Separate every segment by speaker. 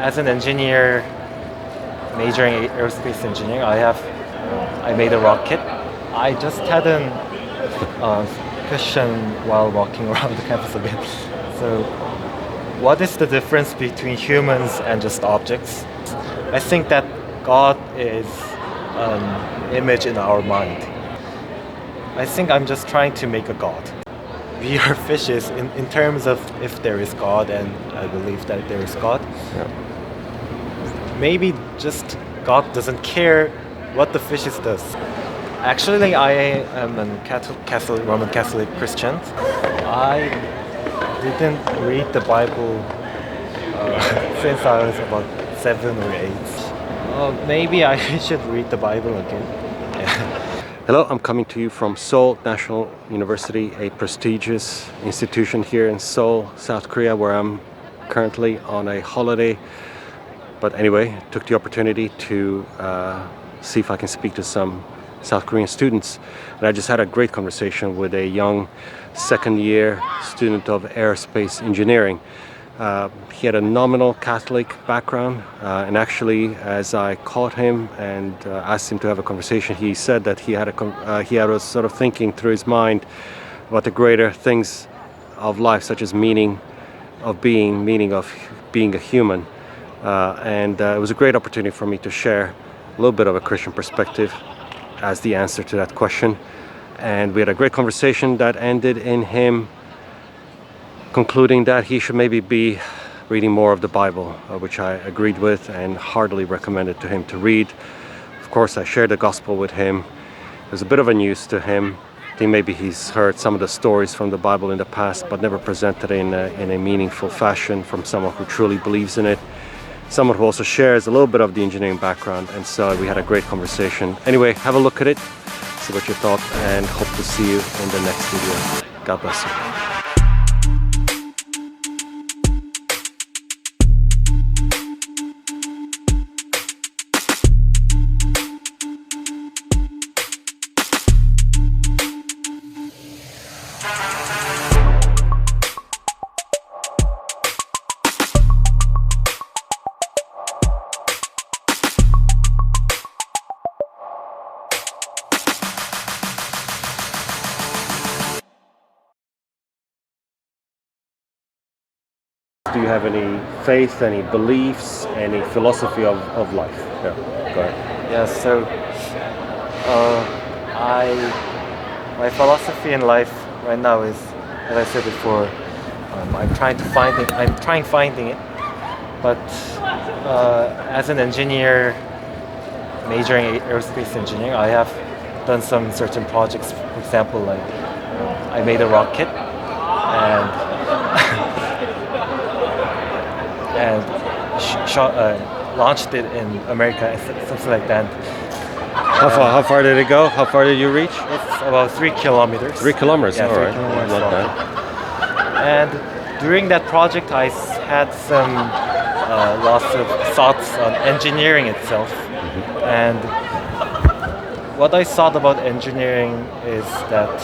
Speaker 1: as an engineer majoring in aerospace engineering, I made a rocket. I just had a question while walking around the campus a bit. So, what is the difference between humans and just objects? I think that God is an image in our mind. I think I'm just trying to make a God. We are fishes in terms of if there is God, and I believe that there is God.
Speaker 2: Yeah.
Speaker 1: Maybe just God doesn't care what the fishes does. Actually, I am a Roman Catholic Christian. I didn't read the Bible since I was about 7 or 8. Maybe I should read the Bible again. Yeah.
Speaker 2: Hello, I'm coming to you from Seoul National University, a prestigious institution here in Seoul, South Korea, where I'm currently on a holiday. But anyway, took the opportunity to see if I can speak to some South Korean students. And I just had a great conversation with a young second-year student of aerospace engineering. He had a nominal Catholic background, and actually, as I caught him and asked him to have a conversation, he said that he was sort of thinking through his mind about the greater things of life, such as meaning of being a human. And it was a great opportunity for me to share a little bit of a Christian perspective as the answer to that question. And we had a great conversation that ended in him concluding that he should maybe be reading more of the Bible, which I agreed with and heartily recommended to him to read. Of course, I shared the gospel with him. It was a bit of a news to him. I think maybe he's heard some of the stories from the Bible in the past, but never presented in a meaningful fashion from someone who truly believes in it. Someone who also shares a little bit of the engineering background, and so we had a great conversation. Anyway, have a look at it, see what you thought, and hope to see you in the next video. God bless you. Do you have any faith, any beliefs, any philosophy of life? Yeah, go ahead.
Speaker 1: Yeah. So, my philosophy in life right now is, as I said before, I'm trying finding it. But as an engineer majoring in aerospace engineering, I have done some certain projects. For example, like I made a rocket and launched it in America, something like that.
Speaker 2: How far did it go? How far did you reach?
Speaker 1: It's about 3 kilometers.
Speaker 2: 3 kilometers,
Speaker 1: Yeah,
Speaker 2: all
Speaker 1: 3
Speaker 2: right.
Speaker 1: kilometers
Speaker 2: Not
Speaker 1: long.
Speaker 2: bad.
Speaker 1: And during that project, I had some lots of thoughts on engineering itself.
Speaker 2: Mm-hmm.
Speaker 1: And what I thought about engineering is that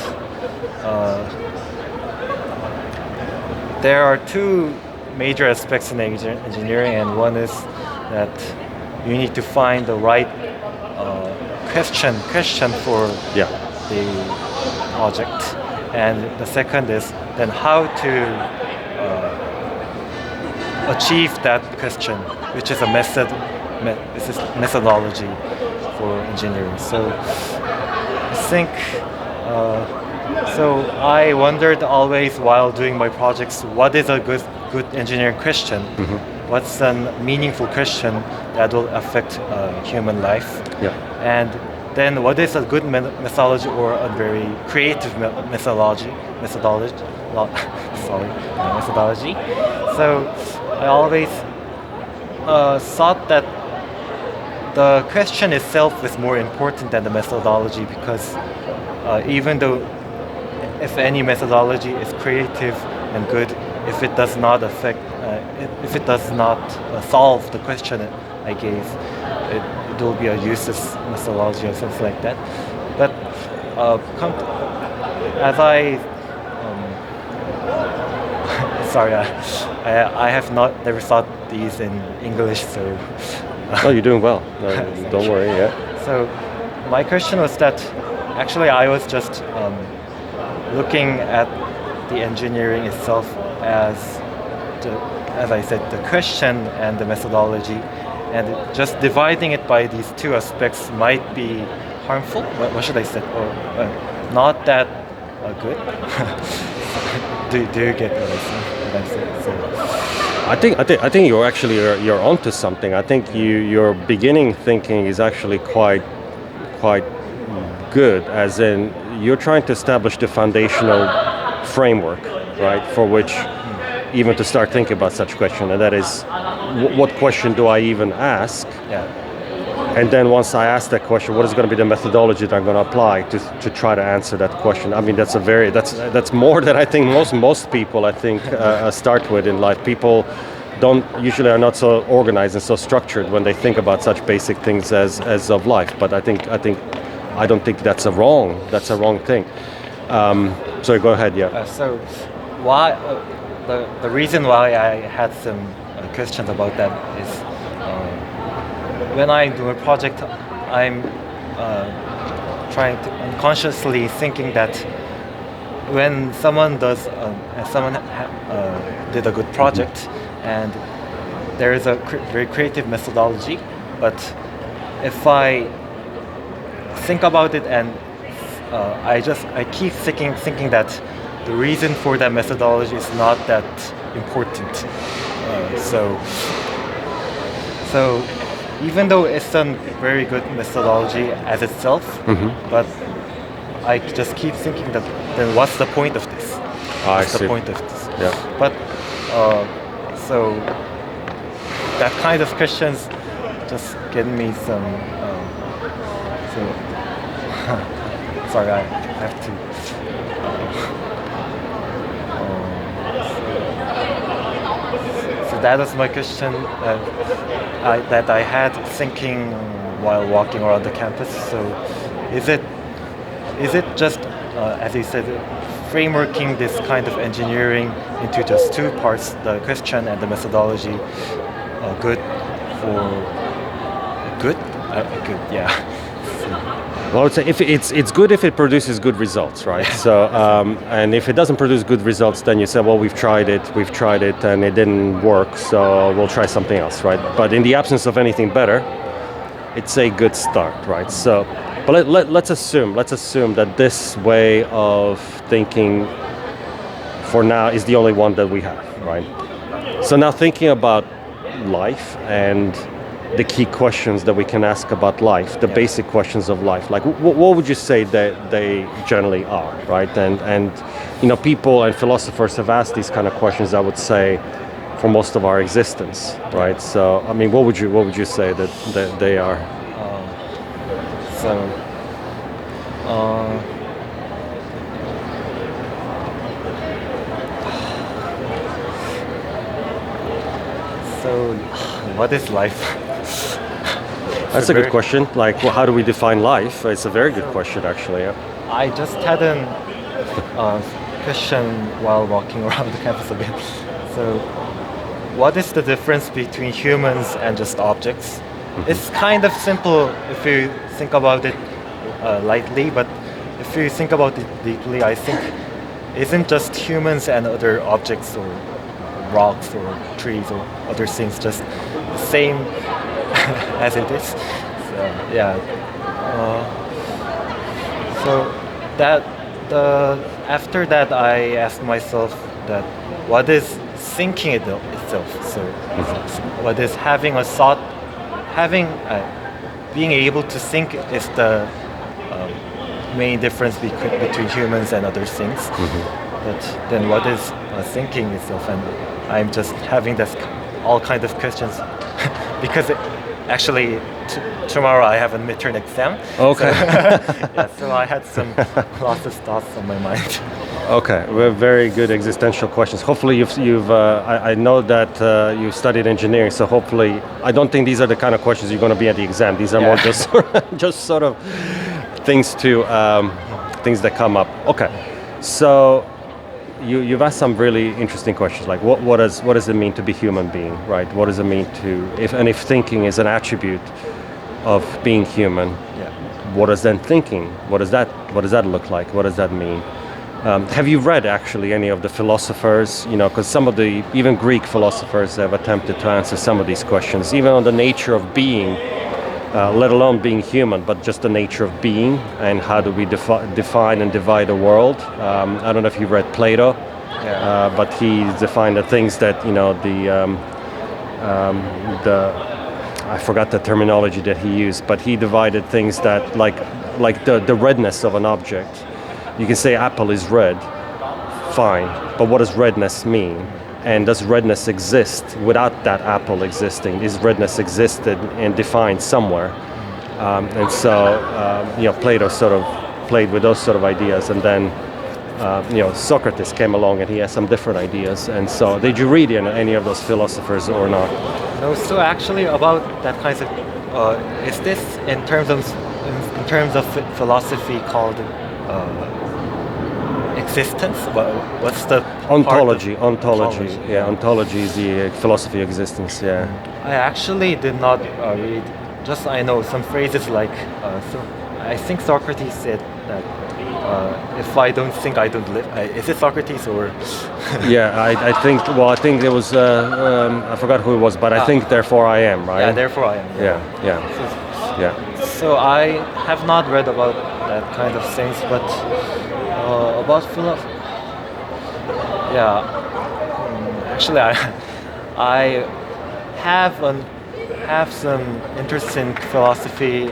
Speaker 1: there are two major aspects in engineering, and one is that you need to find the right question for
Speaker 2: Yeah.
Speaker 1: the project, and the second is then how to achieve that question, which is a methodology for engineering. So I think so I wondered always while doing my projects, what is a good engineering question?
Speaker 2: Mm-hmm.
Speaker 1: What's a meaningful question that will affect human life?
Speaker 2: Yeah.
Speaker 1: And then what is a good methodology or a very creative methodology? So I always thought that the question itself is more important than the methodology, because even though if any methodology is creative and good, if it does not solve the question I gave, it will be a useless methodology or something like that. But as I sorry, I have never thought these in English, so.
Speaker 2: Oh, you're doing well. No, don't worry. Yeah.
Speaker 1: So, my question was that actually I was just looking at the engineering itself as I said, the question and the methodology, and just dividing it by these two aspects might be harmful. What should I say? Or not that good. do you get what I'm saying? So.
Speaker 2: I think you're onto something. I think your beginning thinking is actually quite good, as in you're trying to establish the foundational framework, right, for which even to start thinking about such question, and that is, what question do I even ask?
Speaker 1: Yeah.
Speaker 2: And then once I ask that question, what is going to be the methodology that I'm going to apply to try to answer that question? I mean, that's more than I think most people start with in life. People usually are not so organized and so structured when they think about such basic things as of life. But I don't think that's a wrong thing. So go ahead, yeah.
Speaker 1: So why the reason why I had some questions about that is when I do a project, I'm trying to unconsciously thinking that when someone did a good project and there is a very creative methodology, but if I think about it and I keep thinking that the reason for that methodology is not that important. So even though it's a very good methodology as itself, but I just keep thinking that then what's the point of this? What's the point of this?
Speaker 2: Yeah.
Speaker 1: But so that kind of questions just get me some. Sorry, I have to. So that was my question that I had thinking while walking around the campus. So, is it just as you said, frameworking this kind of engineering into just two parts, the question and the methodology, good, yeah.
Speaker 2: Well, I would say if it's good if it produces good results, right? So, and if it doesn't produce good results, then you say, well, we've tried it, and it didn't work, so we'll try something else, right? But in the absence of anything better, it's a good start, right? So, but let's assume that this way of thinking, for now, is the only one that we have, right? So now thinking about life and the key questions that we can ask about life, the basic questions of life, like what would you say that they generally are, right? And people and philosophers have asked these kind of questions, I would say, for most of our existence, right? So I mean, what would you say that they are?
Speaker 1: So what is life?
Speaker 2: That's a good question. Like, well, how do we define life? It's a very good question, actually. Yeah.
Speaker 1: I just had a question while walking around the campus a bit. So, what is the difference between humans and just objects? It's kind of simple if you think about it lightly, but if you think about it deeply, I think isn't just humans and other objects or rocks or trees or other things just the same as it is. So, yeah. So that after that, I asked myself that what is thinking itself. So what is having a thought, being able to think is the main difference between humans and other things. But then what is thinking itself? And I'm just having this all kind of questions because actually tomorrow I have a midterm exam.
Speaker 2: Okay.
Speaker 1: So I had lots of thoughts on my mind.
Speaker 2: Okay, well, very good existential questions. Hopefully you've I know that you've studied engineering, so hopefully I don't think these are the kind of questions you're going to be at the exam. These are more just sort of things that come up. Okay, so you've asked some really interesting questions, like what does it mean to be human being, right? What does it mean to if thinking is an attribute of being human,
Speaker 1: Yeah.
Speaker 2: what does then thinking? What does that look like? What does that mean? Have you read actually any of the philosophers? You know, because some of the even Greek philosophers have attempted to answer some of these questions, even on the nature of being, let alone being human, but just the nature of being and how do we define and divide the world. I don't know if you read Plato,
Speaker 1: Yeah.
Speaker 2: but he defined the things that I forgot the terminology that he used, but he divided things that like the redness of an object. You can say apple is red, fine, but what does redness mean? And does redness exist without that apple existing? Is redness existed and defined somewhere? And so, Plato sort of played with those sort of ideas, and then, Socrates came along and he has some different ideas. And so, did you read any of those philosophers or not?
Speaker 1: No, so actually about that kind of, is this in terms of philosophy called existence? What's the
Speaker 2: Ontology.
Speaker 1: Yeah.
Speaker 2: Ontology is the philosophy of existence. Yeah.
Speaker 1: I actually did not read. Just I know some phrases like. So I think Socrates said that if I don't think, I don't live. Is it Socrates or?
Speaker 2: Yeah, I think. Well, I think it was. I forgot who it was, but I think therefore I am. Right.
Speaker 1: Yeah, therefore I am.
Speaker 2: Yeah.
Speaker 1: So I have not read about that kind of things, but about philosophy. Yeah, actually, I have some interest in philosophy,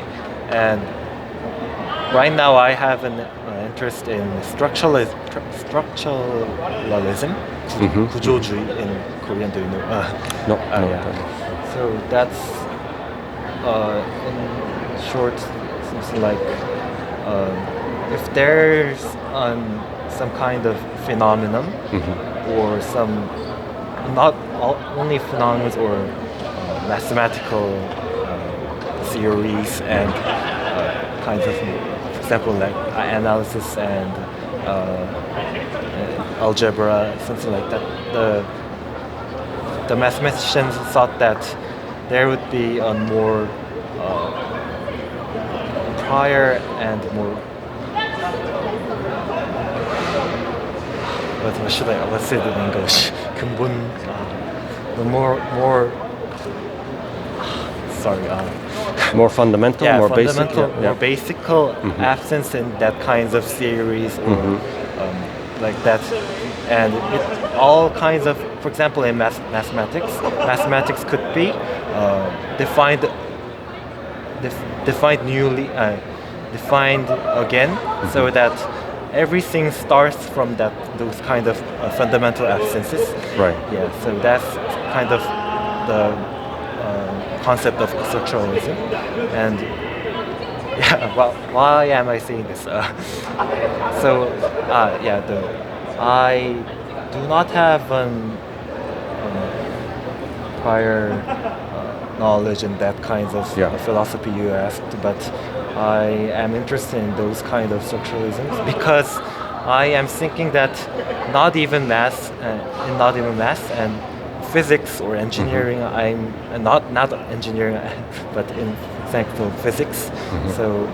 Speaker 1: and right now I have an interest in structuralism. 구조주의 in Korean. Do you know?
Speaker 2: No.
Speaker 1: Yeah. So that's in short something like if there's some kind of phenomenon or some not only phenomena or mathematical theories and kinds of, for example, like analysis and algebra, something like that. The mathematicians thought that there would be a more prior and more. What should I? Let's say it in English. 근본, the more. Sorry.
Speaker 2: More fundamental,
Speaker 1: Yeah,
Speaker 2: more
Speaker 1: fundamental,
Speaker 2: basic.
Speaker 1: more basic absence in that kinds of theories or like that, and all kinds of, for example, in mathematics could be defined again, so that everything starts from those kind of fundamental absences.
Speaker 2: Right.
Speaker 1: Yeah. So that's kind of the concept of structuralism, and yeah. Well, why am I saying this? I do not have prior knowledge in that kinds of philosophy you asked, but I am interested in those kind of structuralisms because I am thinking that not even math and physics or engineering. I'm not engineering, but in example physics. So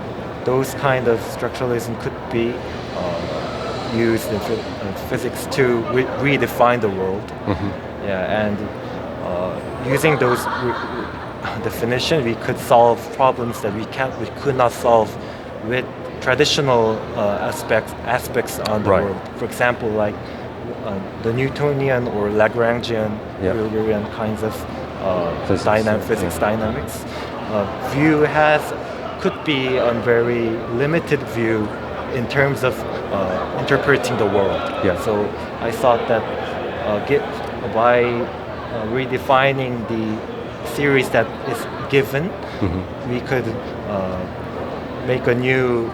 Speaker 1: those kind of structuralism could be used in physics to redefine the world. Yeah, and using those definition, we could solve problems that we could not solve with traditional aspects on the world. For example, like the Newtonian or Lagrangian Euclidean kinds of physics dynamics view could be a very limited view in terms of interpreting the world.
Speaker 2: Yeah.
Speaker 1: So I thought that by redefining the theories that is given, we could make a new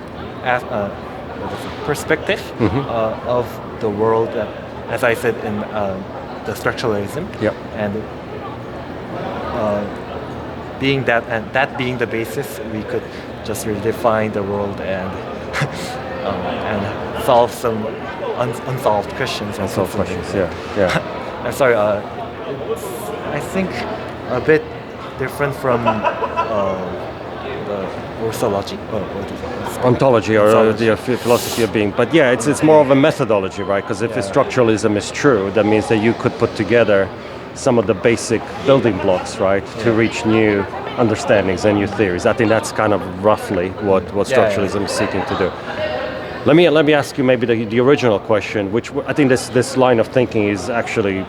Speaker 1: perspective of the world that, as I said in the structuralism, and being the basis, we could just redefine the world and solve some unsolved questions. And
Speaker 2: Unsolved
Speaker 1: something
Speaker 2: questions.
Speaker 1: like
Speaker 2: Yeah,
Speaker 1: that.
Speaker 2: yeah.
Speaker 1: I'm sorry. It's, I think, a bit different from the orthology. What is it?
Speaker 2: Ontology or
Speaker 1: Ontology.
Speaker 2: the philosophy of being. But yeah, it's more of a methodology, right? Because if
Speaker 1: Yeah.
Speaker 2: structuralism is true, that means that you could put together some of the basic building blocks, right, to
Speaker 1: Yeah.
Speaker 2: reach new understandings and new theories. I think that's kind of roughly what structuralism is seeking to do. Let me ask you maybe the original question, which I think this line of thinking is actually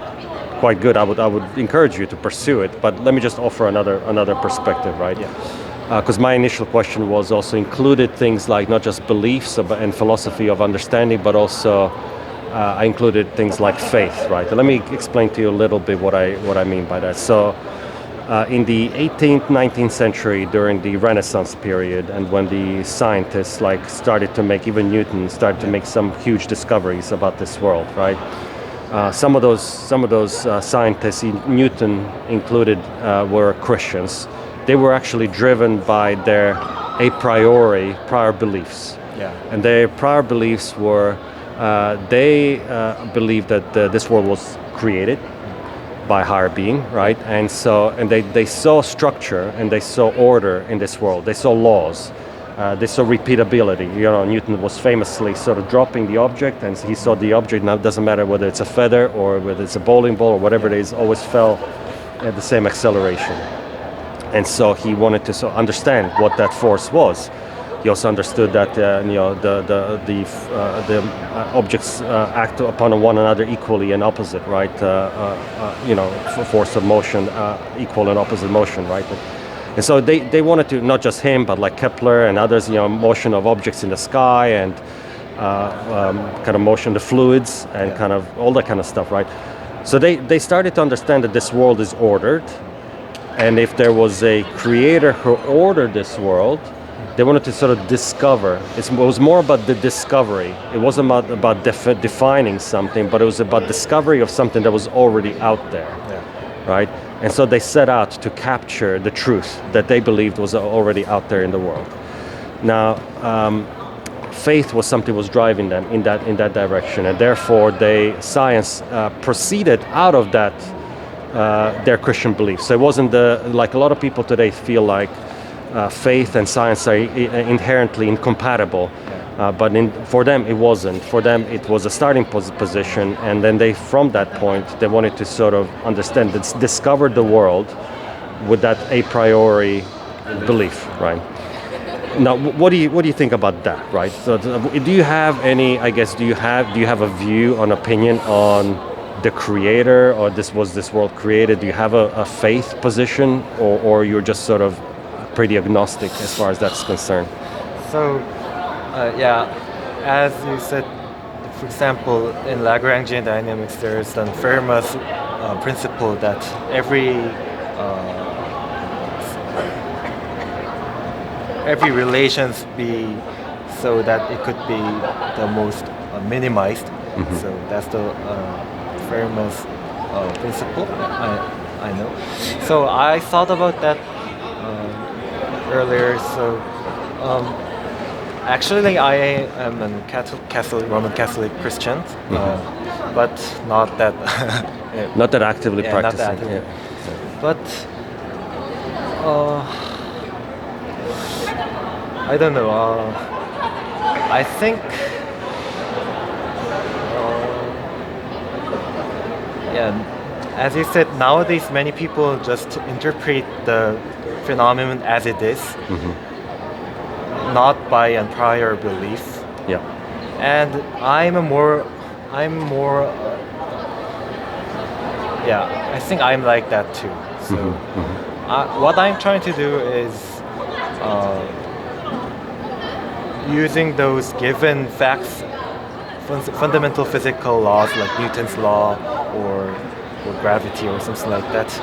Speaker 2: quite good. I would encourage you to pursue it, but let me just offer another perspective, right?
Speaker 1: Yeah.
Speaker 2: Because my initial question was also included things like not just beliefs and philosophy of understanding, but also I included things like faith, right? Let me explain to you a little bit what I mean by that. So, in the 18th, 19th century, during the Renaissance period, and when the scientists started to make, even Newton started to make some huge discoveries about this world, right? Some of those scientists, Newton included, were Christians. They were actually driven by their prior beliefs.
Speaker 1: Yeah.
Speaker 2: And their prior beliefs were they believed that this world was created by a higher being, right? And they saw structure and they saw order in this world. They saw laws. They saw repeatability. Newton was famously sort of dropping the object, and he saw the object. Now it doesn't matter whether it's a feather or whether it's a bowling ball or whatever it is, always fell at the same acceleration. And so he wanted to understand what that force was. He also understood that the objects act upon one another equally and opposite, right? Force of motion, equal and opposite motion, right? And so they wanted to, not just him, but like Kepler and others, motion of objects in the sky and kind of motion, the fluids and kind of all that kind of stuff, right? So they started to understand that this world is ordered, and if there was a creator who ordered this world, they wanted to sort of discover. It was more about the discovery. It wasn't about defining something, but it was about discovery of something that was already out there, right? And so they set out to capture the truth that they believed was already out there in the world. Now, faith was something was driving them in that direction, and therefore science proceeded out of that their Christian beliefs. So it wasn't like a lot of people today feel like faith and science are inherently incompatible, but for them it wasn't. For them it was a starting position, and then from that point they wanted to sort of understand, discover the world with that a priori belief, right? Now, what do you think about that, right? So, do you have any? I guess do you have a view, an opinion on the creator, or was this world created? Do you have a faith position, or you're just sort of pretty agnostic as far as that's concerned?
Speaker 1: So, as you said, for example, in Lagrangian dynamics, there's the Fermat's principle that every relations be so that it could be the most minimized. Mm-hmm. So that's the Fermat's principle. I know. So I thought about that earlier. So actually, I am a Roman Catholic Christian, but not that
Speaker 2: not that actively practicing.
Speaker 1: Not that actively.
Speaker 2: Yeah.
Speaker 1: But I don't know. I think as you said, nowadays many people just interpret the phenomenon as it is, not by a prior belief.
Speaker 2: Yeah.
Speaker 1: And I think I'm like that too. So what I'm trying to do is using those given facts, fundamental physical laws like Newton's law or gravity or something like that,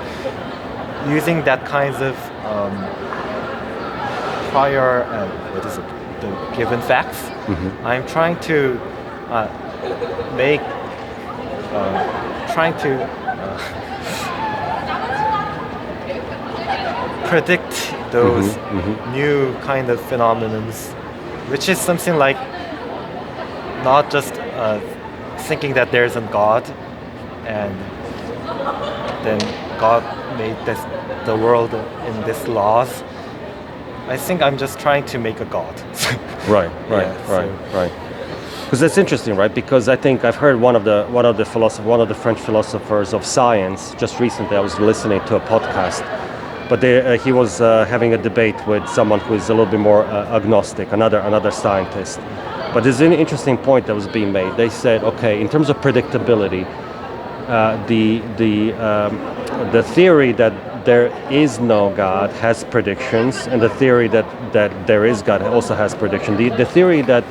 Speaker 1: using that kinds of prior the given facts. I'm trying to predict those new kind of phenomenons, which is something like not just thinking that there's a God, and then God made the world in these laws. I think I'm just trying to make a God.
Speaker 2: Right.
Speaker 1: Yeah,
Speaker 2: Right. Because that's interesting, right? Because I think I've heard one of the French philosophers of science just recently. I was listening to a podcast, but he was having a debate with someone who is a little bit more agnostic, another scientist. But there's an interesting point that was being made. They said, okay, in terms of predictability, the theory that there is no God has predictions, and the theory that there is God also has prediction. The theory that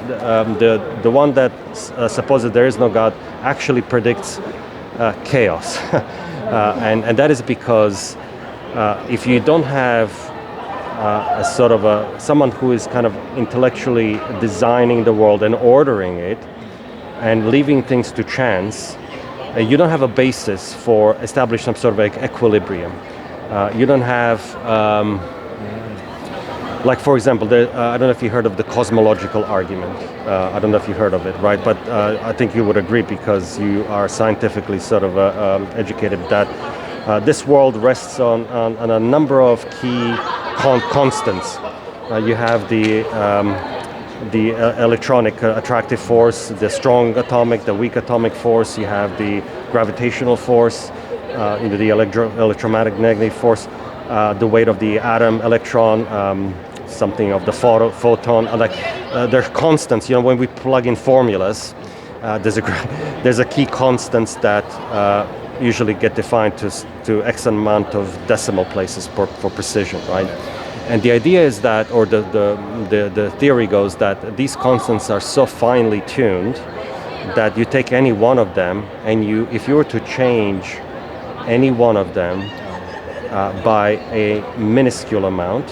Speaker 2: the one that supposes there is no God actually predicts chaos, and that is because if you don't have a sort of someone who is kind of intellectually designing the world and ordering it and leaving things to chance, you don't have a basis for establishing some sort of equilibrium. You don't have, like for example, I don't know if you heard of the cosmological argument. I don't know if you heard of it, right? But I think you would agree, because you are scientifically sort of educated, that this world rests on a number of key constants. You have the electronic attractive force, the strong atomic, the weak atomic force. You have the gravitational force, the electromagnetic force, the weight of the atom, electron, something of the photon. They're constants. When we plug in formulas, there's a key constants that usually get defined to X amount of decimal places for precision, right? And the idea is that, or the theory goes that these constants are so finely tuned that you take any one of them, and if you were to change any one of them by a minuscule amount,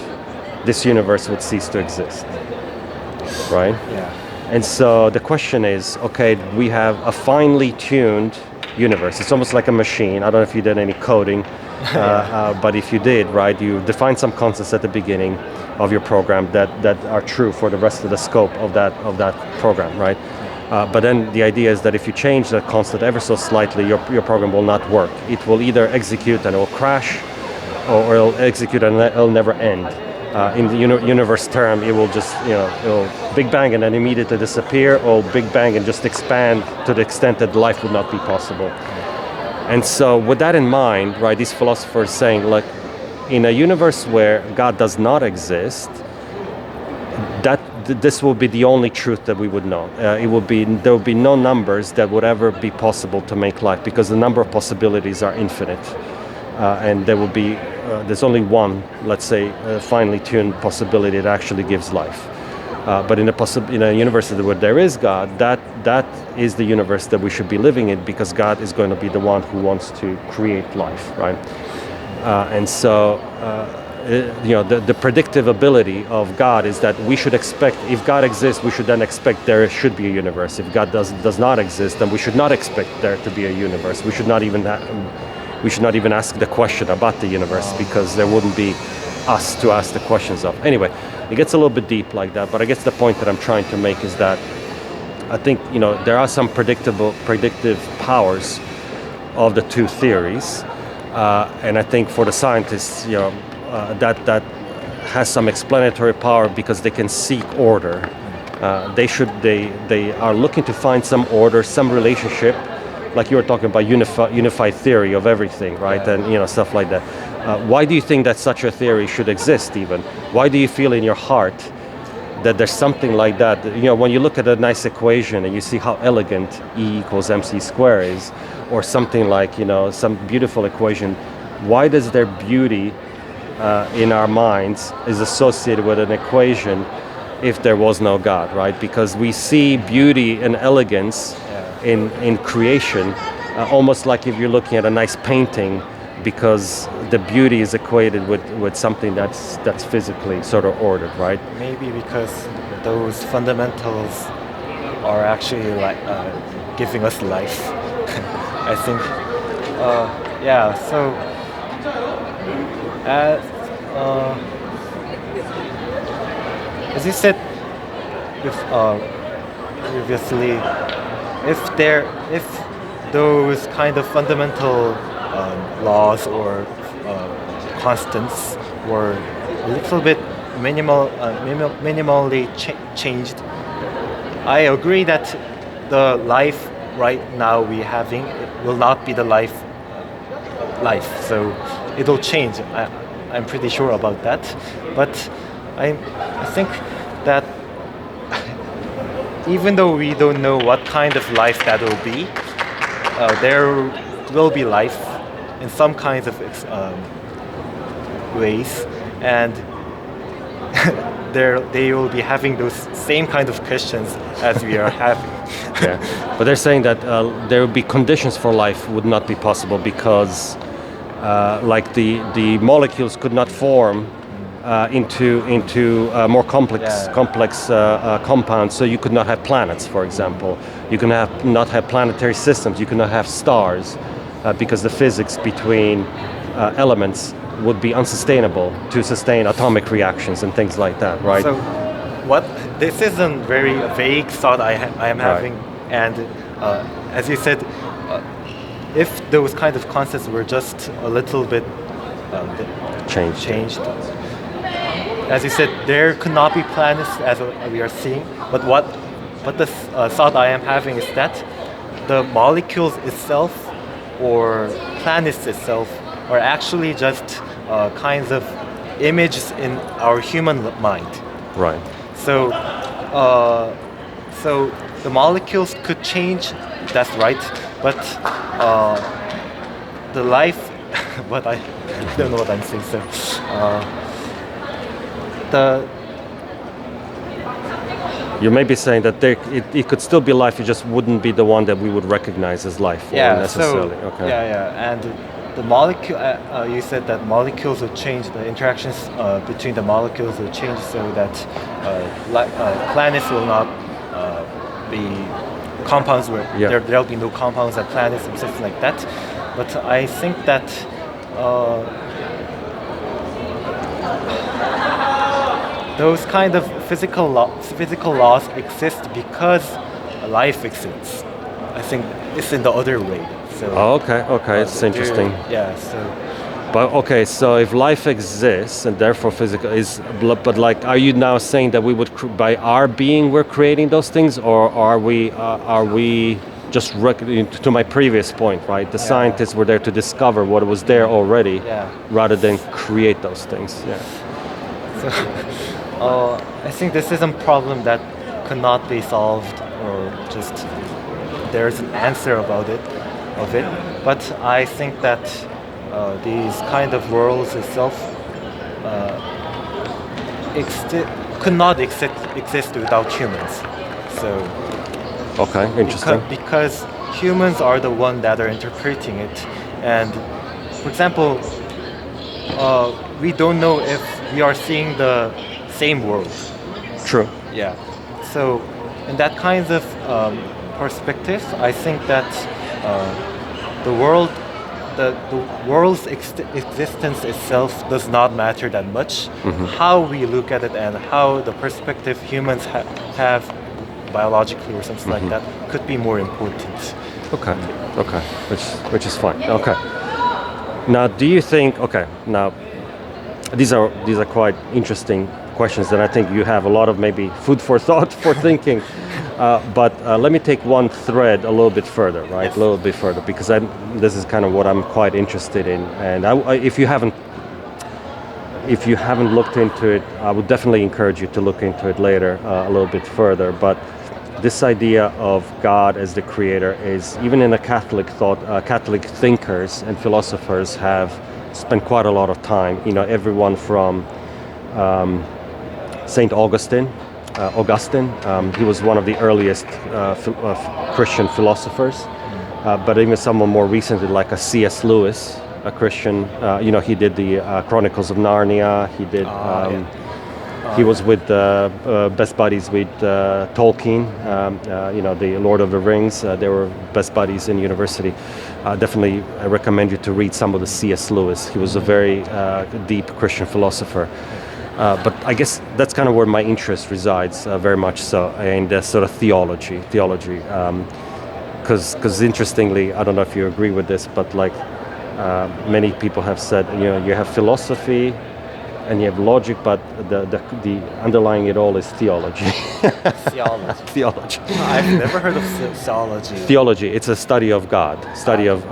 Speaker 2: this universe would cease to exist, right?
Speaker 1: Yeah.
Speaker 2: And so the question is, okay, we have a finely tuned universe. It's almost like a machine. I don't know if you did any coding, but if you did, right, you define some constants at the beginning of your program that are true for the rest of the scope of that program, right? But then the idea is that if you change that constant ever so slightly, your program will not work. It will either execute and it will crash, or it'll execute and it'll never end. In the universe term, it will just, it'll Big Bang and then immediately disappear, or Big Bang and just expand to the extent that life would not be possible. And so with that in mind, right, these philosophers saying, like, in a universe where God does not exist, this will be the only truth that we would know. There will be no numbers that would ever be possible to make life, because the number of possibilities are infinite, and there will be there's only one, let's say, finely tuned possibility that actually gives life. But in a universe where there is God, that is the universe that we should be living in, because God is going to be the one who wants to create life, right? And so. The predictive ability of God is that we should expect, if God exists, we should then expect there should be a universe. If God does not exist, then we should not expect there to be a universe. We should not even ask the question about the universe, because there wouldn't be us to ask the questions of. Anyway, it gets a little bit deep like that, but I guess the point that I'm trying to make is that I think there are some predictive powers of the two theories, and I think for the scientists, that has some explanatory power, because they can seek order. They are looking to find some order, some relationship, like you were talking about unified theory of everything, right?
Speaker 1: Yeah.
Speaker 2: And stuff like that. Why do you think that such a theory should exist even? Why do you feel in your heart that there's something like that? When you look at a nice equation and you see how elegant E equals mc squared is, or something like, some beautiful equation, why does their beauty in our minds is associated with an equation if there was no God, right? Because we see beauty and elegance in creation, almost like if you're looking at a nice painting, because the beauty is equated with something that's physically sort of ordered, right?
Speaker 1: Maybe because those fundamentals are actually like giving us life. I think. So. As you said previously, if those kind of fundamental laws or constants were a little bit minimally changed, I agree that the life right now we having it will not be the life. So it'll change. I'm pretty sure about that. But I think that even though we don't know what kind of life that will be, there will be life in some kinds of ways, and they will be having those same kind of questions as we are having.
Speaker 2: Yeah, but they're saying that there would be conditions for life would not be possible because, like the molecules could not form into more complex compounds. So you could not have planets, for example. You could not have planetary systems. You could not have stars because the physics between elements would be unsustainable to sustain atomic reactions and things like that, right?
Speaker 1: So, this is a very vague thought I am having, and as you said, if those kind of concepts were just a little bit changed, as you said, there could not be planets as we are seeing. But the thought I am having is that the molecules itself or planets itself are actually just kinds of images in our human mind.
Speaker 2: Right.
Speaker 1: So, so the molecules could change. That's right. But the life, but I don't know what I'm saying. So,
Speaker 2: you may be saying that it could still be life. It just wouldn't be the one that we would recognize as life. Necessarily.
Speaker 1: So,
Speaker 2: okay.
Speaker 1: And the molecule. You said that molecules will change. The interactions between the molecules will change, so that planets will not be compounds. Where there'll be no compounds and planets and something like that. But I think that. Those kind of physical laws exist because life exists. I think it's in the other way. So.
Speaker 2: Okay, it's interesting.
Speaker 1: Yeah. So.
Speaker 2: But okay, so if life exists and therefore physical is, but like, are you now saying that we would by our being we're creating those things, or are we just to my previous point, right? The scientists were there to discover what was there already, rather than create those things. Yeah.
Speaker 1: So, I think this is a problem that cannot be solved, or just there's an answer of it. But I think that these kind of worlds itself could not exist without humans. So.
Speaker 2: Okay, interesting.
Speaker 1: Because humans are the one that are interpreting it, and for example, we don't know if we are seeing the same world.
Speaker 2: True.
Speaker 1: Yeah. So, in that kind of perspective, I think that the world's existence itself does not matter that much. Mm-hmm. How we look at it and how the perspective humans have biologically or something like that could be more important.
Speaker 2: Okay, which is fine. Okay. Now, do you think? Okay, now these are quite interesting questions, and I think you have a lot of maybe food for thought for thinking. But let me take one thread a little bit further, right?
Speaker 1: Yes.
Speaker 2: A little bit further, because this is kind of what I'm quite interested in, and if you haven't looked into it, I would definitely encourage you to look into it later a little bit further. But this idea of God as the creator is, even in the Catholic thought, Catholic thinkers and philosophers have spent quite a lot of time. You know, everyone from Saint Augustine. He was one of the earliest Christian philosophers, but even someone more recently, like a C.S. Lewis, a Christian. He did the Chronicles of Narnia. He did. He was with best buddies with Tolkien. The Lord of the Rings. They were best buddies in university. Definitely, I recommend you to read some of the C.S. Lewis. He was a very deep Christian philosopher. But I guess that's kind of where my interest resides, very much so, in the sort of theology. because interestingly, I don't know if you agree with this, but like many people have said, you have philosophy and you have logic, but the underlying it all is theology.
Speaker 1: Theology.
Speaker 2: Theology.
Speaker 1: I've never heard of theology.
Speaker 2: Theology. It's a study of God, study of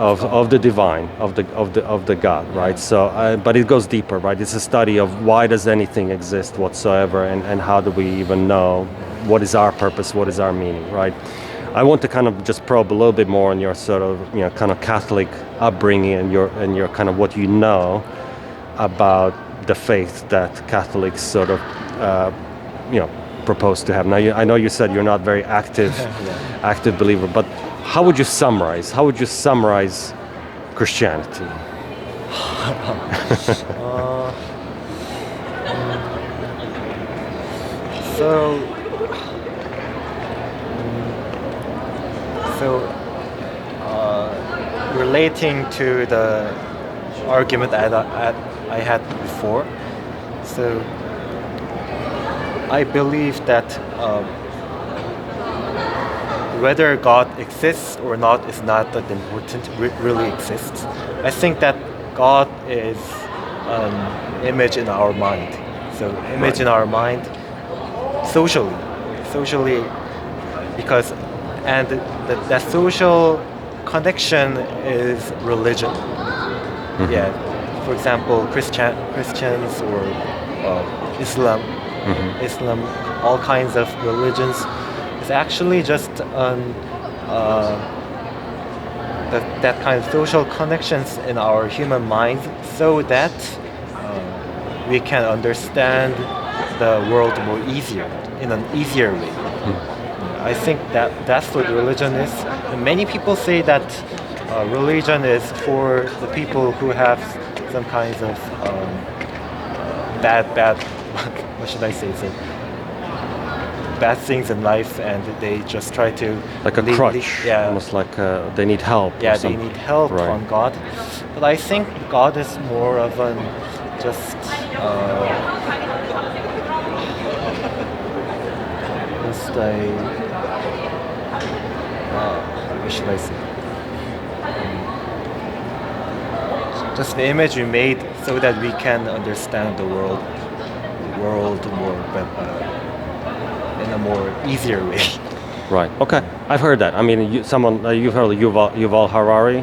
Speaker 2: the divine, of the God, right? So, but it goes deeper, right? It's a study of why does anything exist whatsoever, and how do we even know what is our purpose, what is our meaning, right? I want to kind of just probe a little bit more on your sort of kind of Catholic upbringing and your kind of what you know about the faith that Catholics sort of propose to have. Now, I know you said you're not very active, active believer, but how would you summarize? How would you summarize Christianity?
Speaker 1: Relating to the argument I had before, so I believe that whether God exists or not is not that important. Really exists. I think that God is an image in our mind. So image in our mind, socially, because and that social connection is religion.
Speaker 2: Mm-hmm.
Speaker 1: Yeah. For example, Christians or Islam, Islam, all kinds of religions, is actually just that kind of social connections in our human minds, so that we can understand the world more easier, in an easier way. I think that's what religion is. And many people say that religion is for the people who have some kinds of bad what should I say? So bad things in life, and they just try to
Speaker 2: like a crutch, almost like they need help.
Speaker 1: Yeah, they need help from God. But I think God is more of an just what should I say? Just the image we made so that we can understand the world more, in a more easier way.
Speaker 2: Right. Okay. I've heard that. I mean, you've heard of Yuval Harari. Harari?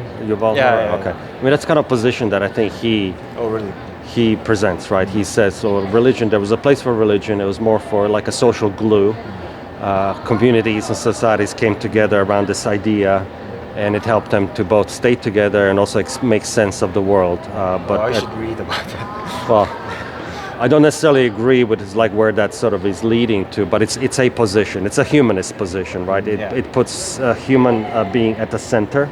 Speaker 2: Okay. I mean, that's kind of position that I think he.
Speaker 1: Oh, really?
Speaker 2: He presents, right? He says, so religion. There was a place for religion. It was more for like a social glue. Communities and societies came together around this idea, and it helped them to both stay together and also make sense of the world. But
Speaker 1: I should read about that.
Speaker 2: Well, I don't necessarily agree with where that sort of is leading to, but it's a position. It's a humanist position, right? It puts a human being at the center,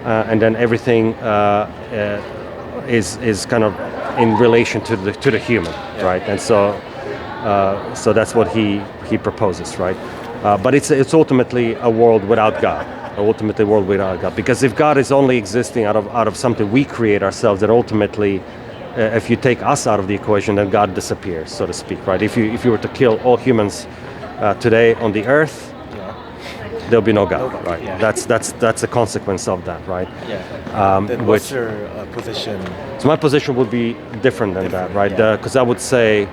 Speaker 2: and then everything is kind of in relation to the human, right? And so that's what he proposes, right? But it's ultimately a world without God. Ultimately, a world without God. Because if God is only existing out of something we create ourselves, then ultimately, if you take us out of the equation, then God disappears, so to speak, right? If you were to kill all humans today on the earth, there'll be no God, right? Yeah. That's a consequence of that, right?
Speaker 1: Yeah. Then what's your position?
Speaker 2: So my position would be different than that, right? Because I would say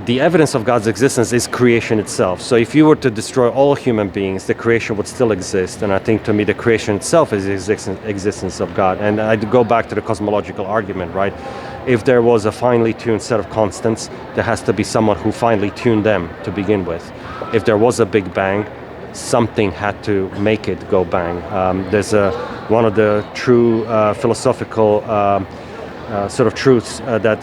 Speaker 2: the evidence of God's existence is creation itself. So if you were to destroy all human beings, the creation would still exist. And I think to me the creation itself is the existence of God. And I'd go back to the cosmological argument, right? If there was a finely tuned set of constants, there has to be someone who finely tuned them to begin with. If there was a Big Bang, something had to make it go bang. There's one of the true philosophical sort of truths that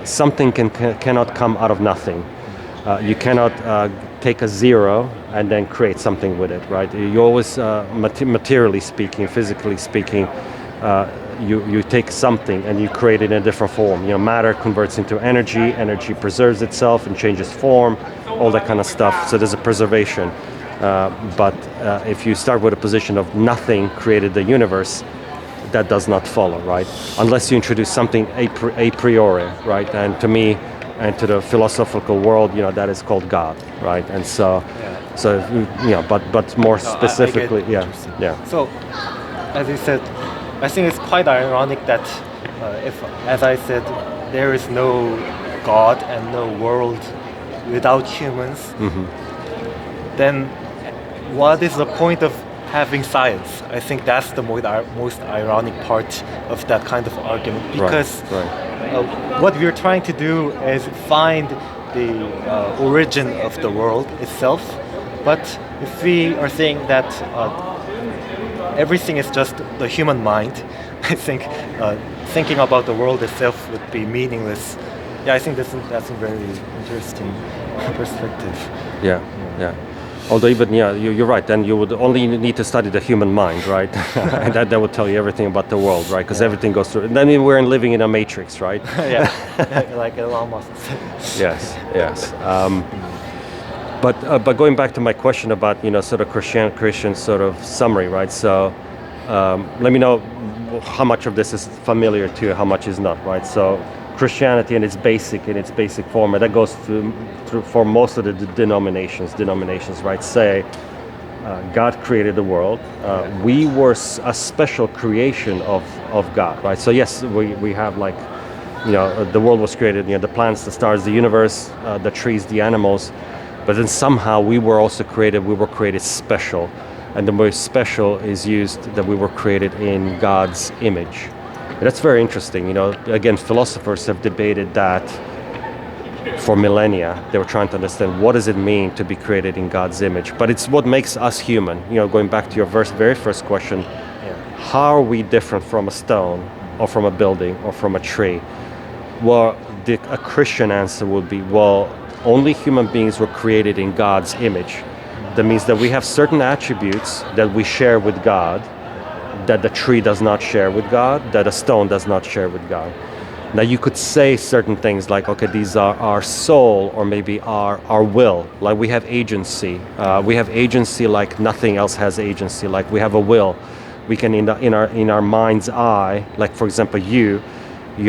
Speaker 2: something cannot come out of nothing. You cannot take a zero and then create something with it, right? You always, materially speaking, physically speaking, you take something and you create it in a different form. Matter converts into energy preserves itself and changes form, all that kind of stuff. So there's a preservation. But if you start with a position of nothing created the universe, that does not follow, right? Unless you introduce something a priori, right? And to me, and to the philosophical world, that is called God, right? And so,
Speaker 1: Yeah.
Speaker 2: so but more
Speaker 1: No, I
Speaker 2: specifically,
Speaker 1: get
Speaker 2: yeah,
Speaker 1: what you're saying.
Speaker 2: yeah,
Speaker 1: So, as you said, I think it's quite ironic that if, as I said, there is no God and no world without humans, then what is the point of having science? I think that's the most ironic part of that kind of argument, because
Speaker 2: right.
Speaker 1: what we're trying to do is find the origin of the world itself. But if we are saying that everything is just the human mind, I think thinking about the world itself would be meaningless. Yeah, I think that's a very interesting perspective.
Speaker 2: Yeah, yeah. Although even you're right. Then you would only need to study the human mind, right? And that would tell you everything about the world, right? Because everything goes through. And then we're living in a matrix, right?
Speaker 1: Yeah, like Elon Musk said.
Speaker 2: Yes, yes. But going back to my question about sort of Christian sort of summary, right? So let me know how much of this is familiar to you, how much is not, right? So Christianity in its basic form, and that goes through for most of the denominations, right? Say God created the world. We were a special creation of God, right? So yes, we have like the world was created, the plants, the stars, the universe, the trees, the animals, but then somehow we were created special. And the most special is used that we were created in God's image. And that's very interesting. Again, philosophers have debated that for millennia. They were trying to understand what does it mean to be created in God's image. But it's what makes us human. Going back to your very first question, how are we different from a stone or from a building or from a tree? Well, a Christian answer would be, well, only human beings were created in God's image. That means that we have certain attributes that we share with God, that the tree does not share with God, that a stone does not share with God. Now you could say certain things like, okay, these are our soul, or maybe our will, like we have agency. We have agency like nothing else has agency, like we have a will. We can, in our mind's eye, like for example, you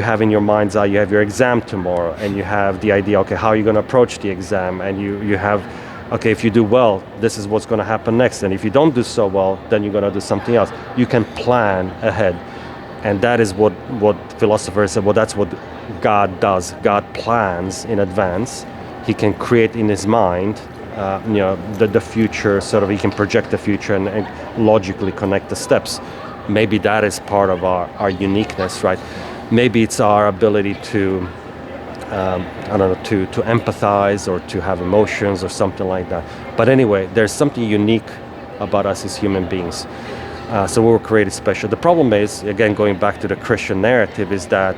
Speaker 2: have in your mind's eye, you have your exam tomorrow, and you have the idea, okay, how are you going to approach the exam? And you have, okay, if you do well, this is what's going to happen next. And if you don't do so well, then you're going to do something else. You can plan ahead. And that is what philosophers say, well, that's what God does. God plans in advance. He can create in his mind, the future, sort of, he can project the future and logically connect the steps. Maybe that is part of our uniqueness, right? Maybe it's our ability to to empathize or to have emotions or something like that. But anyway, there's something unique about us as human beings. So we were created special. The problem is, again, going back to the Christian narrative, is that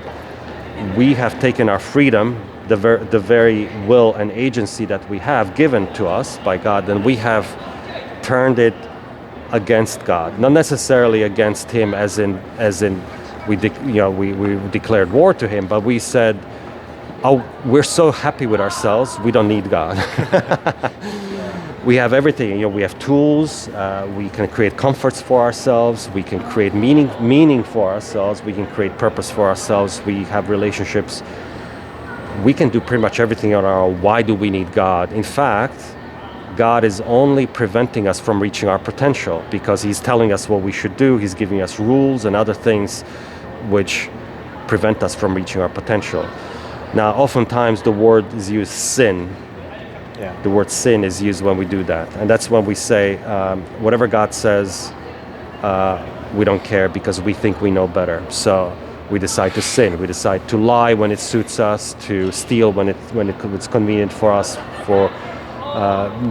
Speaker 2: we have taken our freedom, the very will and agency that we have given to us by God, and we have turned it against God. Not necessarily against him as in we declared war to him, but we said, oh, we're so happy with ourselves, we don't need God. We have everything. We have tools. We can create comforts for ourselves. We can create meaning for ourselves. We can create purpose for ourselves. We have relationships. We can do pretty much everything on our own. Why do we need God? In fact, God is only preventing us from reaching our potential, because he's telling us what we should do. He's giving us rules and other things which prevent us from reaching our potential. Now, oftentimes the word is used, sin.
Speaker 1: Yeah.
Speaker 2: The word sin is used when we do that. And that's when we say, whatever God says, we don't care because we think we know better. So we decide to sin. We decide to lie when it suits us, to steal when it's convenient for us, for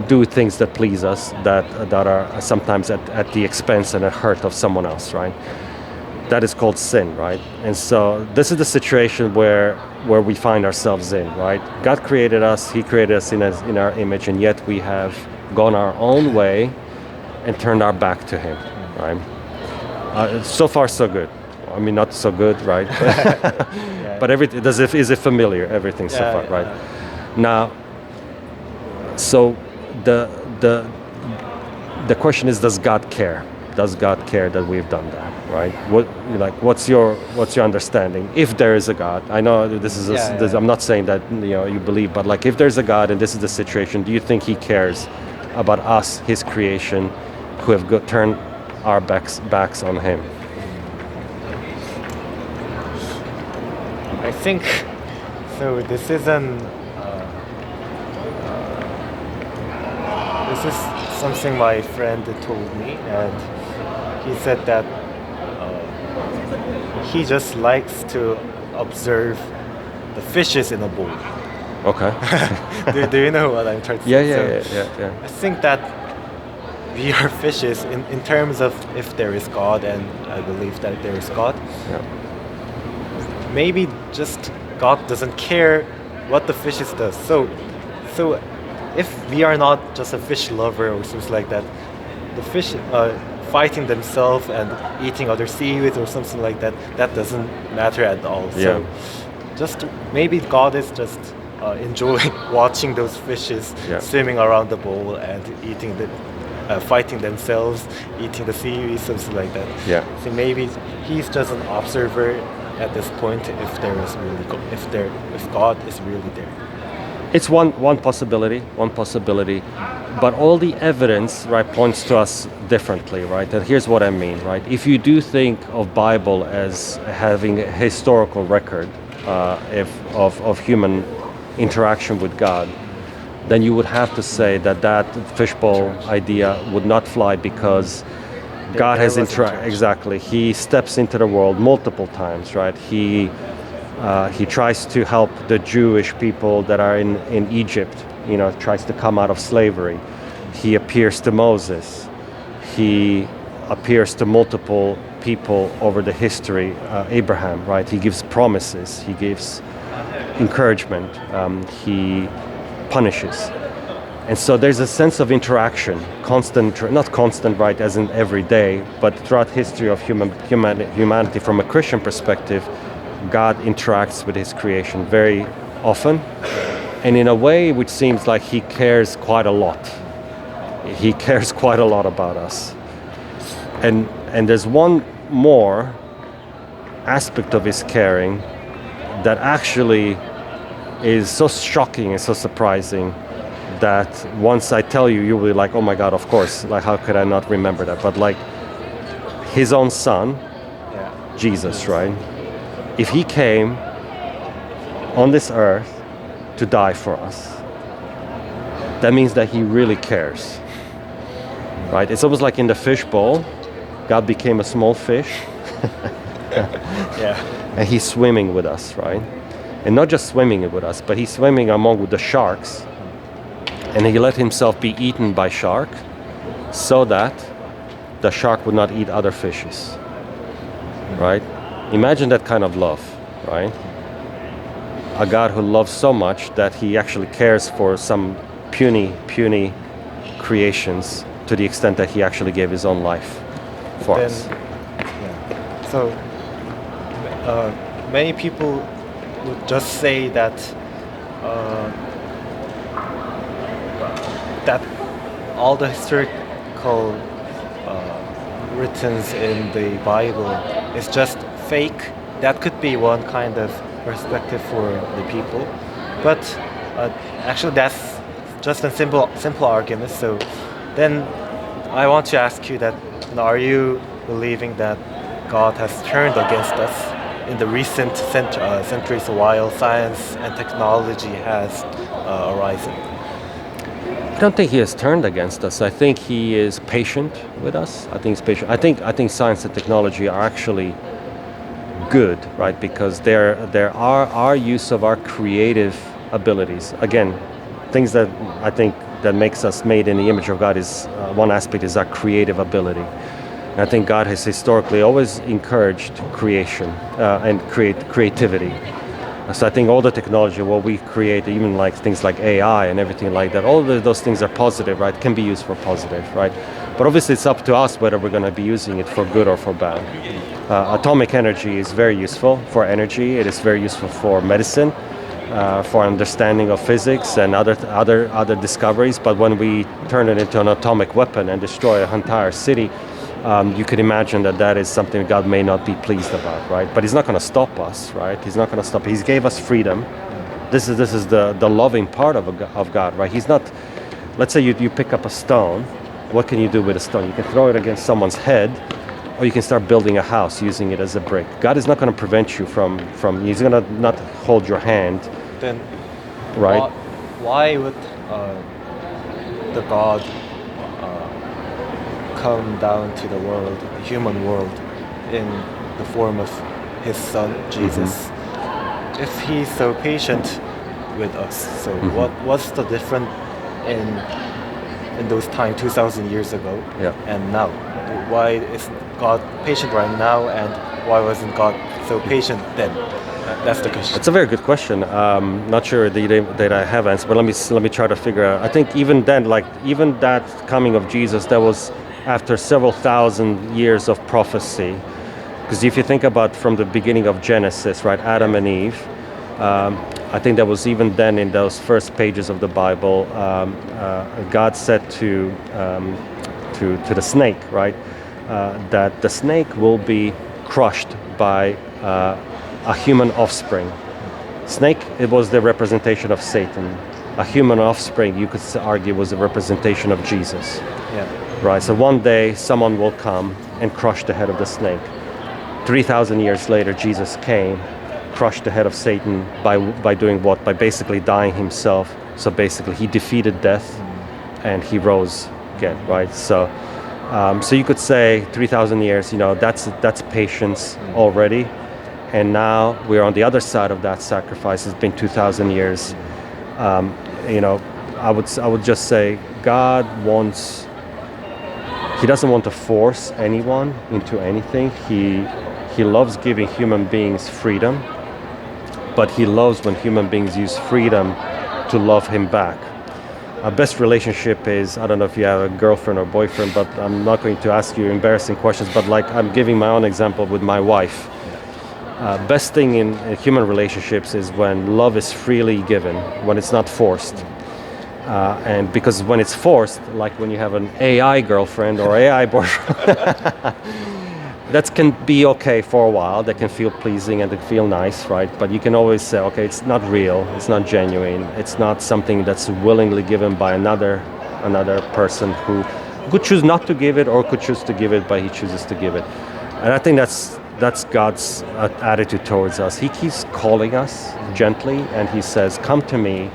Speaker 2: do things that please us, that are sometimes at the expense and at hurt of someone else, right? That is called sin, right? And so this is the situation where we find ourselves in, right? God created us, he created us in our image, and yet we have gone our own way and turned our back to him, right? So far, so good. I mean, not so good, right? But everything, is it familiar, everything so far, right? Now, so the question is, does God care? does God care that we've done that, right? What's your understanding? If there is a God, I know this is I'm not saying that you believe, but like if there's a God and this is the situation, do you think He cares about us, His creation, who have turned our backs on Him?
Speaker 1: I think so. This is something my friend told me, and he said that he just likes to observe the fishes in a bowl.
Speaker 2: Okay.
Speaker 1: do you know what I'm trying to say?
Speaker 2: Yeah.
Speaker 1: I think that we are fishes in terms of if there is God, and I believe that there is God.
Speaker 2: Yeah.
Speaker 1: Maybe just God doesn't care what the fishes does. So if we are not just a fish lover or something like that, the fish fighting themselves and eating other seaweeds or something like that, that doesn't matter at all. So just maybe God is just enjoying watching those fishes swimming around the bowl and eating fighting themselves, eating the seaweed, something like that.
Speaker 2: Yeah.
Speaker 1: So maybe He's just an observer at this point. If God is really there.
Speaker 2: It's one possibility, but all the evidence, right, points to us differently, right? And here's what I mean, right? If you do think of Bible as having a historical record of human interaction with God, then you would have to say that fishbowl idea would not fly, because God has exactly. He steps into the world multiple times, right? He tries to help the Jewish people that are in Egypt, tries to come out of slavery. He appears to Moses. He appears to multiple people over the history, Abraham, right? He gives promises. He gives encouragement. He punishes. And so there's a sense of interaction, not constant, right, as in every day, but throughout history of humanity from a Christian perspective, God interacts with His creation very often, and in a way which seems like He cares quite a lot. He cares quite a lot about us. And there's one more aspect of His caring that actually is so shocking and so surprising that once I tell you, you'll be like, oh my God, of course, like how could I not remember that? But like His own Son, Jesus, right? If He came on this earth to die for us, that means that He really cares, right? It's almost like in the fishbowl, God became a small fish, and He's swimming with us, right? And not just swimming with us, but He's swimming with the sharks, and He let Himself be eaten by shark, so that the shark would not eat other fishes, right? Imagine that kind of love, right? A God who loves so much that He actually cares for some puny creations to the extent that He actually gave His own life for us.
Speaker 1: So many people would just say that all the historical writings in the Bible is just fake. That could be one kind of perspective for the people, but actually that's just a simple argument. So then I want to ask you that, are you believing that God has turned against us in the recent centuries while science and technology has arisen?
Speaker 2: I don't think He has turned against us. I think He is patient with us. I think He's patient. I think science and technology are actually good, right? Because there are our use of our creative abilities. Again, things that I think that makes us made in the image of God is one aspect is our creative ability. And I think God has historically always encouraged creation and creativity. So I think all the technology, what we create, even like things like AI and everything like that, all of those things are positive, right? Can be used for positive, right? But obviously it's up to us whether we're going to be using it for good or for bad. Atomic energy is very useful for energy. It is very useful for medicine, for understanding of physics and other discoveries. But when we turn it into an atomic weapon and destroy an entire city, you could imagine that that is something God may not be pleased about, right? But He's not going to stop us, right? He's not going to stop. He gave us freedom. This is the loving part of God, right? He's not. Let's say you pick up a stone. What can you do with a stone? You can throw it against someone's head, or you can start building a house using it as a brick. God is not going to prevent you from. He's going to not hold your hand.
Speaker 1: Then,
Speaker 2: right?
Speaker 1: Why would the God come down to the world, the human world, in the form of His Son Jesus? If He's so patient with us, so what's the difference in those times 2,000 years ago and now? Why is God patient right now, and why wasn't God so patient then? That's the question.
Speaker 2: It's a very good question. Not sure that I have answer, but let me try to figure out. I think even then, even that coming of Jesus, that was after several thousand years of prophecy. Because if you think about from the beginning of Genesis, right, Adam and Eve, I think that was even then in those first pages of the Bible, God said to the snake, right, that the snake will be crushed by a human offspring. Snake, it was the representation of Satan. A human offspring, you could argue, was a representation of Jesus.
Speaker 1: Yeah.
Speaker 2: Right. So one day, someone will come and crush the head of the snake. 3,000 years later, Jesus came, crushed the head of Satan by doing what? By basically dying himself. So basically, he defeated death, and he rose again. Right. So you could say 3,000 years. That's patience already. And now we're on the other side of that sacrifice. It's been 2,000 years. I would just say God wants. He doesn't want to force anyone into anything. He loves giving human beings freedom, but He loves when human beings use freedom to love Him back. Our best relationship is, I don't know if you have a girlfriend or boyfriend, but I'm not going to ask you embarrassing questions, but I'm giving my own example with my wife. Best thing in human relationships is when love is freely given, when it's not forced. And because when it's forced, like when you have an AI girlfriend or AI boyfriend, that can be okay for a while. That can feel pleasing and it feel nice, right? But you can always say, okay, it's not real, it's not genuine, it's not something that's willingly given by another person who could choose not to give it or could choose to give it, but he chooses to give it. And I think that's God's attitude towards us. He keeps calling us gently, and He says, "Come to me.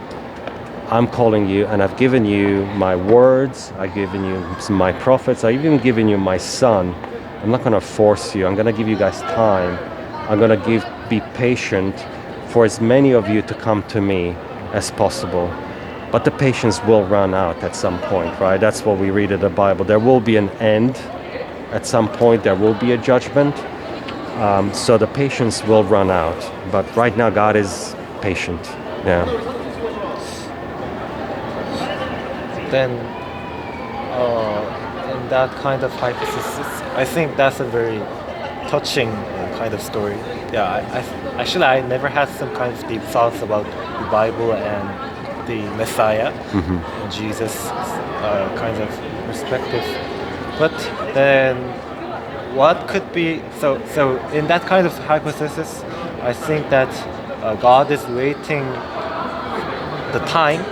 Speaker 2: I'm calling you, and I've given you my words. I've given you my prophets. I've even given you my Son. I'm not going to force you. I'm going to give you guys time. I'm going to be patient for as many of you to come to me as possible. But the patience will run out at some point, right? That's what we read in the Bible. There will be an end. At some point, there will be a judgment. So the patience will run out. But right now, God is patient. Yeah.
Speaker 1: Then, in that kind of hypothesis, I think that's a very touching kind of story. Yeah, I never had some kind of deep thoughts about the Bible and the Messiah, and Jesus kind of perspective. But then, what could be so in that kind of hypothesis, I think that God is waiting the time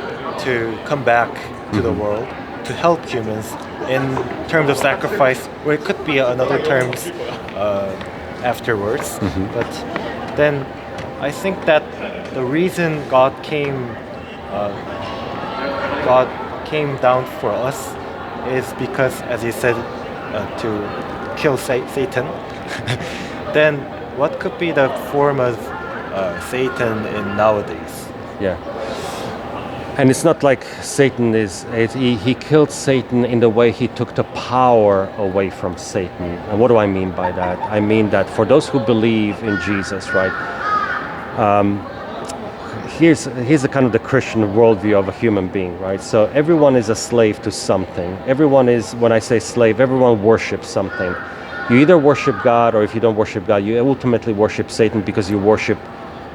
Speaker 1: to come back to the world to help humans in terms of sacrifice, or it could be another terms afterwards. But then I think that the reason God came down for us is because, as you said, to kill Satan. Then what could be the form of Satan in nowadays?
Speaker 2: Yeah. And it's not like Satan he killed Satan in the way he took the power away from Satan. And what do I mean by that? I mean that for those who believe in Jesus, right, here's the kind of the Christian worldview of a human being, right? So everyone is a slave to something. Everyone is, when I say slave, everyone worships something. You either worship God, or if you don't worship God, you ultimately worship Satan because you worship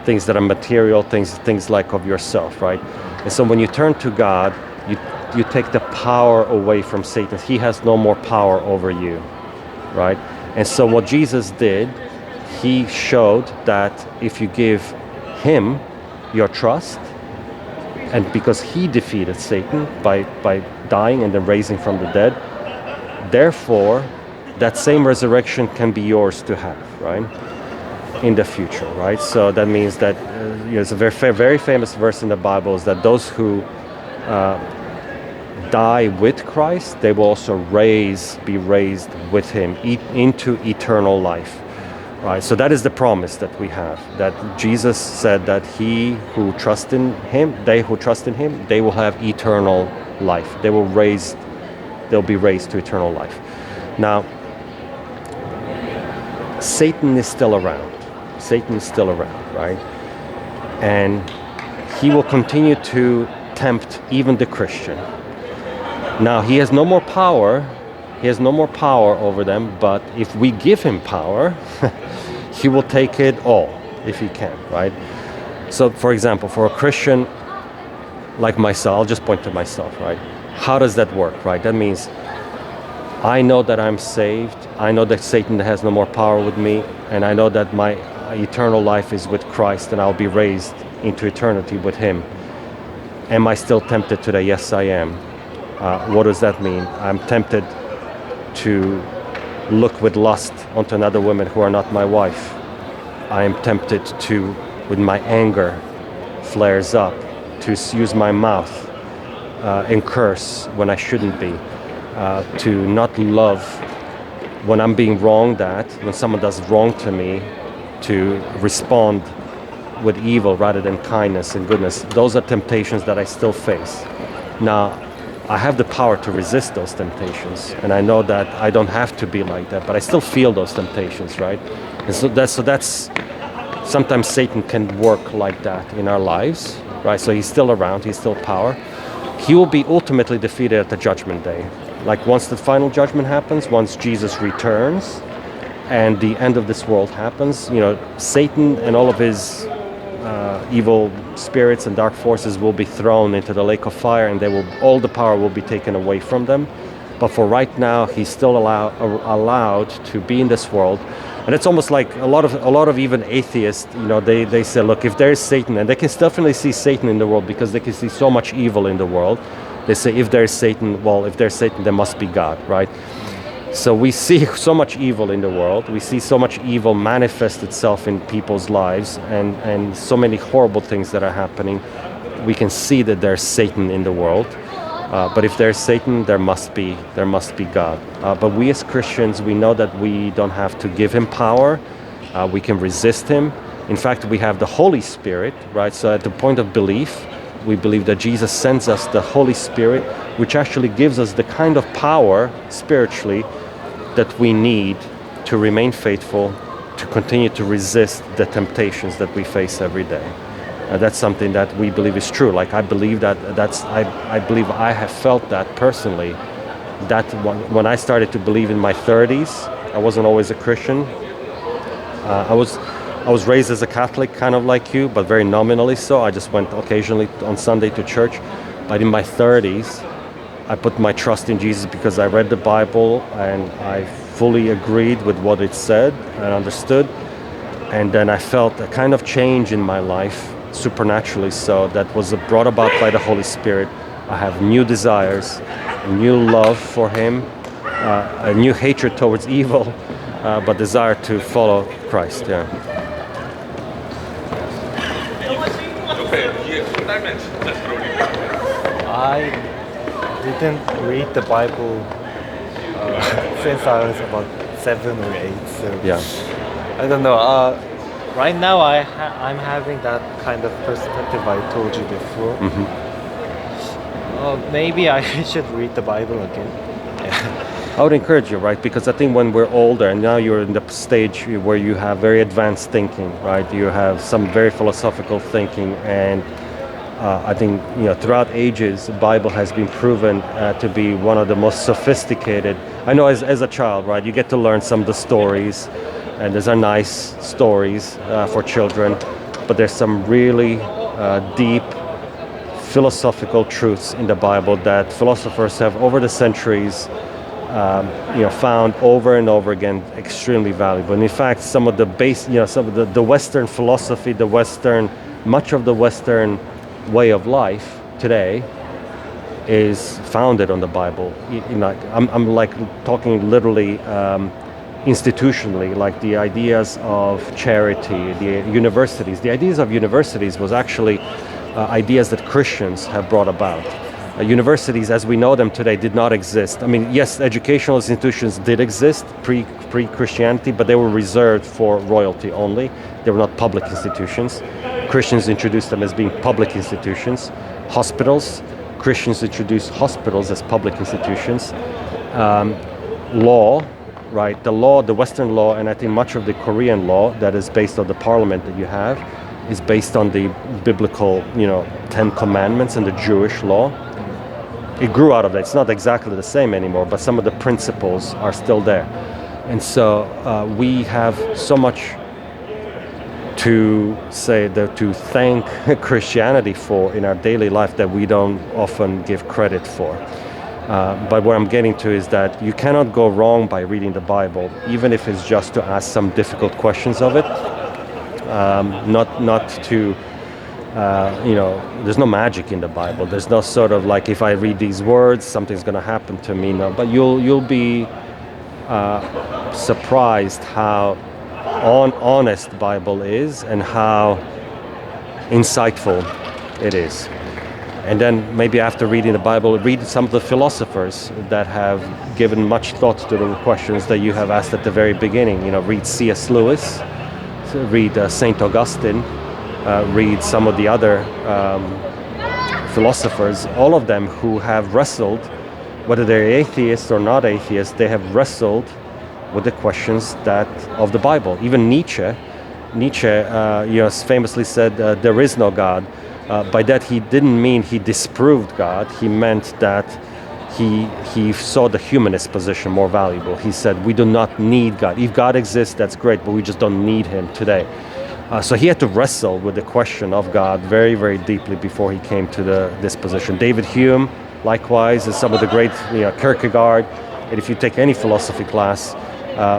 Speaker 2: things that are material, things like of yourself, right? And so when you turn to God, you take the power away from Satan. He has no more power over you. right? And so what Jesus did, he showed that if you give him your trust, and because he defeated Satan by dying and then raising from the dead, therefore that same resurrection can be yours to have, right? In the future, right? So that means that it's a very famous verse in the Bible is that those who die with Christ, they will also be raised with him into eternal life. Right, so that is the promise that we have. That Jesus said that he who trusts in him, they who trust in him, they will have eternal life. They'll be raised to eternal life. Now, Satan is still around. Satan is still around, right? And he will continue to tempt even the Christian. Now, he has no more power. He has no more power over them, but if we give him power, he will take it all if he can, right? So, for example, for a Christian like myself, I'll just point to myself, right? How does that work, right? That means I know that I'm saved. I know that Satan has no more power with me, and I know that my eternal life is with Christ, and I'll be raised into eternity with him. Am I still tempted today? Yes, I am. What does that mean? I'm tempted to look with lust onto another woman who are not my wife. I am tempted to, with my anger flares up, to use my mouth and curse when I shouldn't be, to not love when I'm being wronged at, when someone does wrong to me, to respond with evil rather than kindness and goodness. Those are temptations that I still face. Now, I have the power to resist those temptations, and I know that I don't have to be like that, but I still feel those temptations, right? And so that's sometimes Satan can work like that in our lives, right? So he's still around, he's still power. He will be ultimately defeated at the judgment day. Like once the final judgment happens, once Jesus returns, and the end of this world happens, Satan and all of his evil spirits and dark forces will be thrown into the lake of fire, and all the power will be taken away from them. But for right now, he's still allowed to be in this world. And it's almost like a lot of even atheists, they say, look, if there is Satan, and they can definitely see Satan in the world because they can see so much evil in the world. They say, if there's Satan, there must be God, right? So we see so much evil in the world. We see so much evil manifest itself in people's lives, and so many horrible things that are happening. We can see that there's Satan in the world. But if there's Satan, there must be God. But we as Christians, we know that we don't have to give him power. We can resist him. In fact, we have the Holy Spirit, right? So at the point of belief, we believe that Jesus sends us the Holy Spirit, which actually gives us the kind of power spiritually that we need to remain faithful, to continue to resist the temptations that we face every day. That's something that we believe is true. Like I believe I believe I have felt that personally. That when I started to believe in my 30s, I wasn't always a Christian. I was raised as a Catholic, kind of like you, but very nominally so. I just went occasionally on Sunday to church. But in my 30s, I put my trust in Jesus because I read the Bible and I fully agreed with what it said and understood. And then I felt a kind of change in my life, supernaturally so, that was brought about by the Holy Spirit. I have new desires, a new love for him, a new hatred towards evil, but desire to follow Christ. Yeah.
Speaker 1: I didn't read the Bible since I was about 7 or 8, so
Speaker 2: Yeah.
Speaker 1: I don't know. Right now, I'm having that kind of perspective I told you before. Maybe I should read the Bible again.
Speaker 2: I would encourage you, right? Because I think when we're older, and now you're in the stage where you have very advanced thinking, right? You have some very philosophical thinking, and I think throughout ages, the Bible has been proven to be one of the most sophisticated. I know as a child, right? You get to learn some of the stories, and those are nice stories for children, but there's some really deep philosophical truths in the Bible that philosophers have over the centuries found over and over again extremely valuable. And in fact, some of the some of the Western philosophy, much of the Western way of life today is founded on the Bible. I'm like talking literally institutionally, like the ideas of charity, the universities. The ideas of universities was actually ideas that Christians have brought about. Universities, as we know them today, did not exist. I mean, yes, educational institutions did exist pre-Christianity, but they were reserved for royalty only. They were not public institutions. Christians introduced them as being public institutions. Hospitals, Christians introduced hospitals as public institutions. Law, right? The Western law, and I think much of the Korean law that is based on the parliament that you have, is based on the biblical, 10 commandments and the Jewish law. It grew out of that. It's not exactly the same anymore, but some of the principles are still there. And so we have so much to thank Christianity for in our daily life that we don't often give credit for. But what I'm getting to is that you cannot go wrong by reading the Bible, even if it's just to ask some difficult questions of it. Not to there's no magic in the Bible. There's no sort of like, if I read these words, something's going to happen to me. No, but you'll be surprised how honest the Bible is and how insightful it is. And then maybe after reading the Bible, read some of the philosophers that have given much thought to the questions that you have asked at the very beginning. Read C.S. Lewis, read St. Augustine, read some of the other philosophers, all of them who have wrestled, whether they're atheists or not atheists, they have wrestled with the questions of the Bible. Even Nietzsche famously said, there is no God. By that he didn't mean he disproved God. He meant that he saw the humanist position more valuable. He said, we do not need God. If God exists, that's great, but we just don't need him today. So he had to wrestle with the question of God very, very deeply before he came to this position. David Hume, likewise, is some of the great, Kierkegaard. And if you take any philosophy class,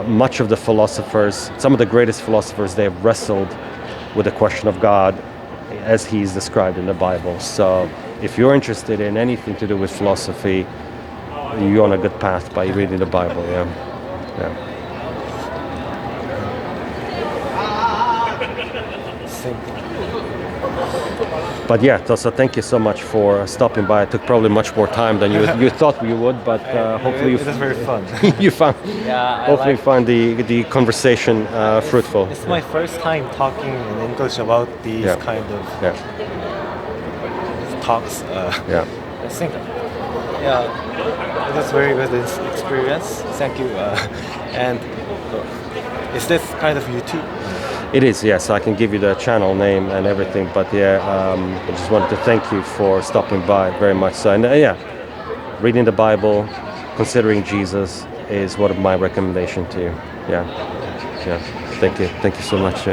Speaker 2: much of the philosophers, some of the greatest philosophers, they have wrestled with the question of God as he's described in the Bible. So if you're interested in anything to do with philosophy, you're on a good path by reading the Bible. Yeah. But yeah, so thank you so much for stopping by. It took probably much more time than you thought you would, but hopefully
Speaker 1: it was very fun.
Speaker 2: you find the conversation fruitful.
Speaker 1: It's my first time talking in English about these kind of talks. I think it was very good experience. Thank you. And is this kind of YouTube?
Speaker 2: It is, yes. I can give you the channel name and everything, but I just wanted to thank you for stopping by very much. So, and reading the Bible, considering Jesus is one of my recommendation to you. Yeah. Thank you so much.